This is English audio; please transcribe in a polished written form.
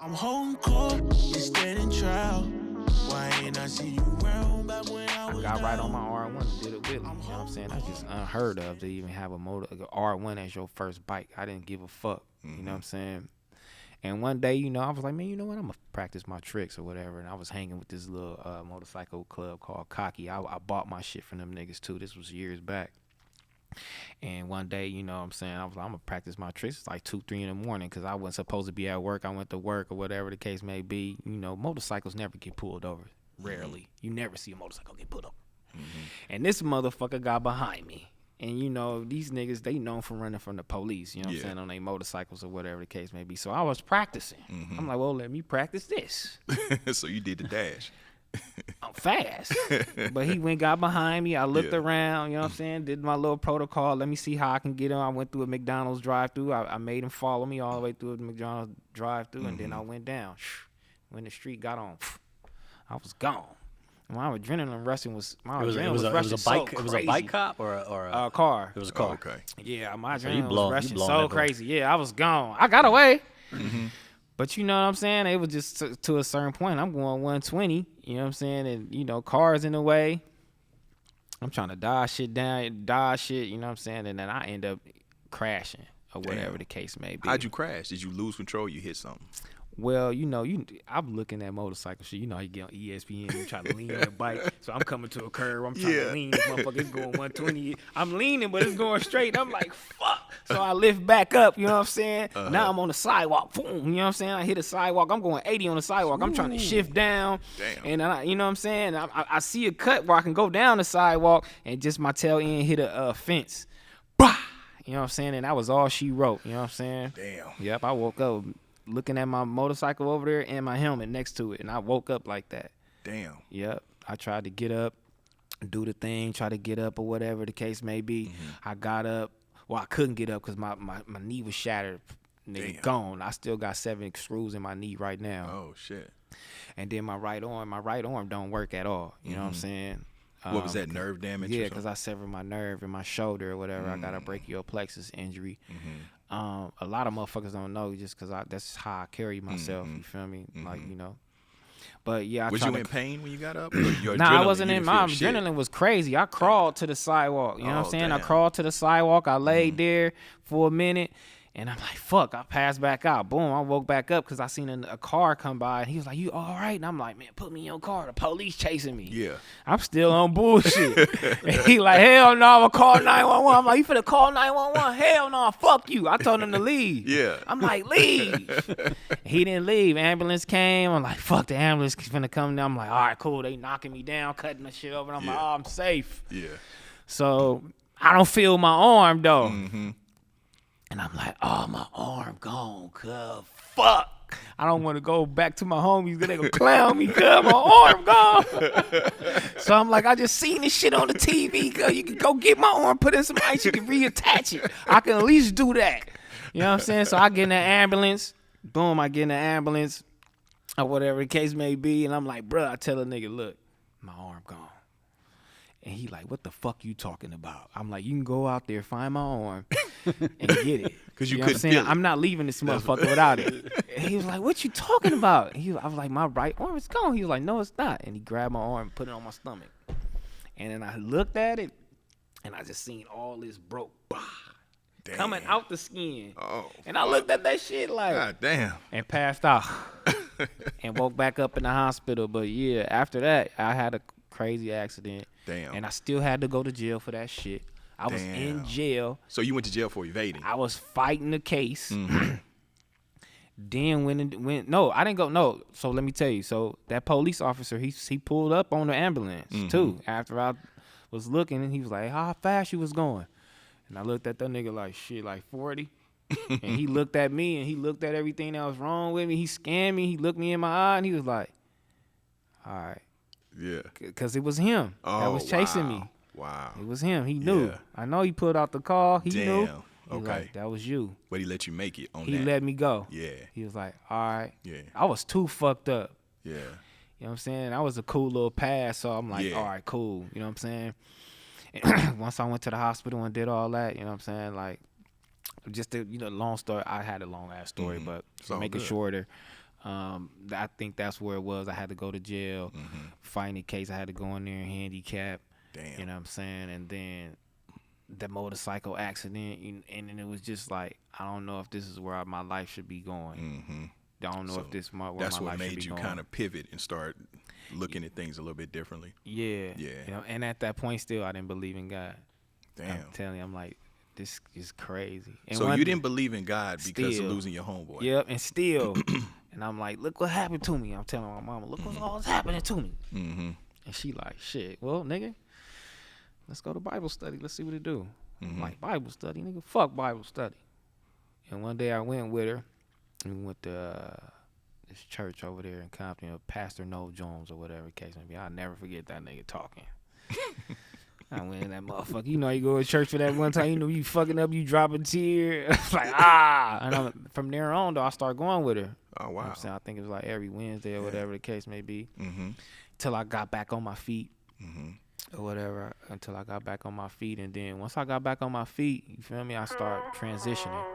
I'm holding court, instead in trial. Why ain't I see you around back when I was got right down? on my R1 and did it with me. You know what I'm saying? That's just unheard of to even have a R1 as your first bike. I didn't give a fuck. You know what I'm saying? And one day, you know, I was like, man, you know what? I'm going to practice my tricks or whatever. And I was hanging with this little motorcycle club called Cocky. I bought my shit from them niggas, too. This was years back. And one day, you know what I'm saying, I was like, I'm going to practice my tricks. It's like 2, 3 in the morning because I wasn't supposed to be at work. I went to work or whatever the case may be. You know, motorcycles never get pulled over. Rarely. You never see a motorcycle get pulled over. And this motherfucker got behind me. And, you know, these niggas, they known for running from the police, you know what I'm saying, on their motorcycles or whatever the case may be. So I was practicing. I'm like, well, let me practice this. So you did the dash. I'm fast. But he got behind me. I looked around, you know what I'm saying, did my little protocol. Let me see how I can get him. I went through a McDonald's drive-through. I made him follow me all the way through the McDonald's drive-through, and then I went down. When the street got on, I was gone. My adrenaline rushing was a bike. It was a bike cop or a car. It was a car. Okay. Yeah, my So adrenaline was rushing so everywhere. crazy. Yeah, I was gone. I got away. But you know what I'm saying? It was just to a certain point. I'm going 120. You know what I'm saying? And you know, cars in the way. I'm trying to dodge shit. You know what I'm saying? And then I end up crashing or whatever the case may be. How'd you crash? Did you lose control? You hit something? Well, you know, I'm looking at motorcycle shit. You know, you get on ESPN, you try to lean the bike. So I'm coming to a curve. I'm trying to lean. This motherfucker is going 120. I'm leaning, but it's going straight. I'm like, fuck. So I lift back up. You know what I'm saying? Now I'm on the sidewalk. Boom. You know what I'm saying? I hit a sidewalk. I'm going 80 on the sidewalk. I'm trying to shift down. Damn. And you know what I'm saying? I see a cut where I can go down the sidewalk and just my tail end hit a fence. Bah! You know what I'm saying? And that was all she wrote. You know what I'm saying? Damn. Yep. I woke up looking at my motorcycle over there and my helmet next to it, and I woke up like that. Damn. Yep. I tried to get up, do the thing, try to get up or whatever the case may be. I got up. Well, I couldn't get up because my knee was shattered. Nigga, gone. I still got 7 screws in my knee right now. Oh, shit. And then my right arm don't work at all. You know what I'm saying? What was that, nerve damage? Yeah, because I severed my nerve in my shoulder or whatever. I got a brachial plexus injury. A lot of motherfuckers don't know just because that's how I carry myself. You feel me? Like, you know. But yeah, was you in pain when you got up? Your Nah, I adrenaline, wasn't you in. didn't My feel shit? adrenaline was crazy. I crawled to the sidewalk. You know what I'm saying? I Damn. crawled to the sidewalk. I laid there for a minute. And I'm like, fuck, I passed back out. Boom, I woke back up because I seen a car come by. And he was like, you all right? And I'm like, man, put me in your car. The police chasing me. Yeah. I'm still on bullshit. And he like, hell no, I'm going to call 911. I'm like, you finna call 911? Hell no, fuck you. I told him to leave. Yeah. I'm like, leave. He didn't leave. Ambulance came. I'm like, fuck, the ambulance finna come down. I'm like, all right, cool. They knocking me down, cutting the shit over. And I'm like, oh, I'm safe. Yeah. So I don't feel my arm, though. And I'm like, oh, my arm gone, cuz. Fuck. I don't want to go back to my homies because they going to clown me, cuz. My arm gone. So I'm like, I just seen this shit on the TV, cuz. You can go get my arm, put in some ice, you can reattach it. I can at least do that. You know what I'm saying? So I get in the ambulance. Boom, I get in the ambulance or whatever the case may be. And I'm like, bruh, I tell a nigga, look, my arm gone. And he like, what the fuck you talking about? I'm like, you can go out there, find my arm, and get it. Because you know what I'm couldn't saying? feel it. I'm not leaving this motherfucker without it. And he was like, what you talking about? I was like, my right arm is gone. He was like, no, it's not. And he grabbed my arm and put it on my stomach. And then I looked at it, and I just seen all this broke coming out the skin. Oh. And I looked at that shit like, God damn. and passed out. And woke back up in the hospital. But yeah, after that, I had a crazy accident. Damn. And I still had to go to jail for that shit. I was in jail. So you went to jail for evading? I was fighting the case. Then no, I didn't go. No. So let me tell you. So that police officer, he pulled up on the ambulance too. After I was looking, and he was like, how fast you was going? And I looked at that nigga like, shit, like 40. And he looked at me, and he looked at everything that was wrong with me. He scanned me. He looked me in my eye, and he was like, all right. Yeah. Because it was him that was chasing me. Wow. It was him. He knew. Yeah. I know he pulled out the call. He knew. Damn. He was Okay. like, that was you. But he let you make it on He that. let me go. Yeah. He was like, all right. Yeah. I was too fucked up. Yeah. You know what I'm saying? That was a cool little pass. So I'm like, Yeah. all right, cool. You know what I'm saying? And once I went to the hospital and did all that, you know what I'm saying? Like, just the, long story. I had a long ass story, but to all make it good. shorter, I think that's where it was. I had to go to jail, fighting a case. I had to go in there and handicap. Damn. You know what I'm saying? And then the motorcycle accident, and then it was just like, I don't know if this is where my life should be going. I don't know if this is where my life should be going. That's what made you kind of pivot and start looking at things a little bit differently. Yeah. You know, and at that point, still, I didn't believe in God. Damn. I'm telling you, I'm like, this is crazy. And so you didn't believe in God because of losing your homeboy. Yep, and still, and I'm like, look what happened to me. I'm telling my mama, look what's all happening to me. And she like, shit, well, nigga, let's go to Bible study. Let's see what it do. I'm like, Bible study, nigga, fuck Bible study. And one day I went with her, and we went to this church over there in Compton, Pastor Noel Jones or whatever the case may be. I'll never forget that nigga talking. I went in that motherfucker. You know, you go to church for that one time, you know, you fucking up, you drop a tear. Like, And from there on, though, I started going with her. Oh, wow. You know what I'm saying? I think it was like every Wednesday or whatever the case may be. Till I got back on my feet. Or whatever, until I got back on my feet. And then once I got back on my feet, you feel me, I started transitioning.